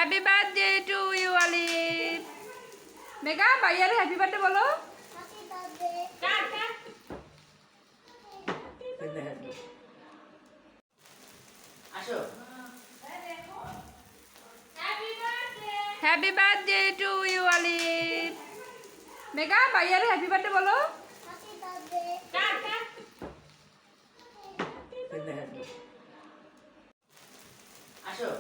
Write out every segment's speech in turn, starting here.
Happy birthday to you Olive. Megha ভাইয়ারে happy birthday বলো। আসো। Happy birthday to you Olive. Megha ভাইয়ারে হ্যাপি বার্থডে বলো। আসো।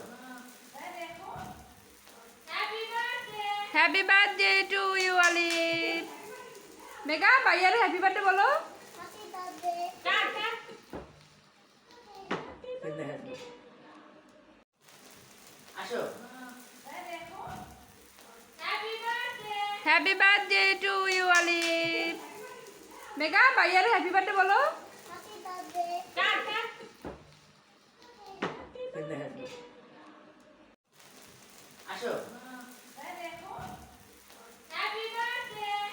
Happy birthday to you Olive. Megha ভাইয়ারে হ্যাপি বার্থডে বলো। আসো। Happy birthday to you Olive. Megha ভাইয়ারে হ্যাপি বার্থডে বলো। আসো।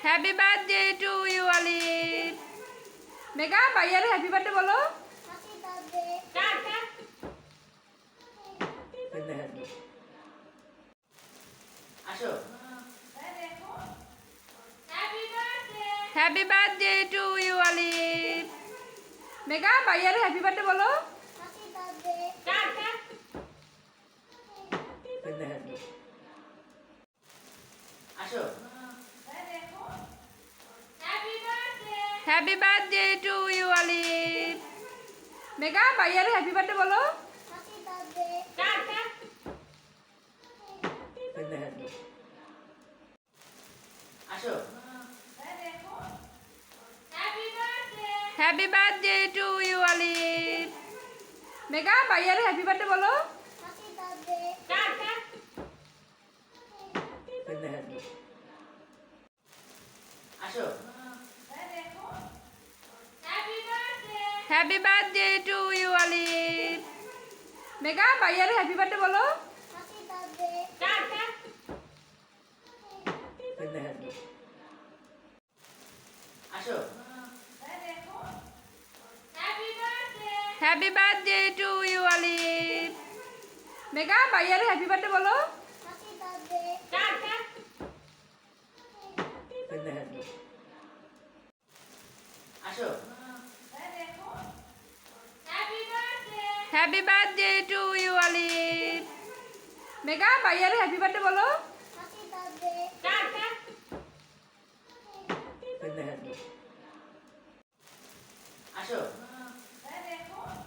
Happy birthday to you Olive. Megha ভাইয়ারে হ্যাপি বার্থডে বলো। আসো। Happy birthday to you Olive. Megha ভাইয়ারে হ্যাপি বার্থডে বলো। আসো। Happy birthday to you Olive. Megha ভাইয়ারে হ্যাপি বার্থডে বলো। আসো। Happy birthday to you Olive. Megha ভাইয়ারে হ্যাপি বার্থডে বলো। আসো। Happy birthday to you Olive. Megha ভাইয়ারে হ্যাপি বার্থডে বলো। আসো। Happy birthday to you Olive. Megha ভাইয়ারে হ্যাপি বার্থডে বলো। আসো। Happy birthday to you Olive. Megha ভাইয়ারে হ্যাপি বার্থডে বলো।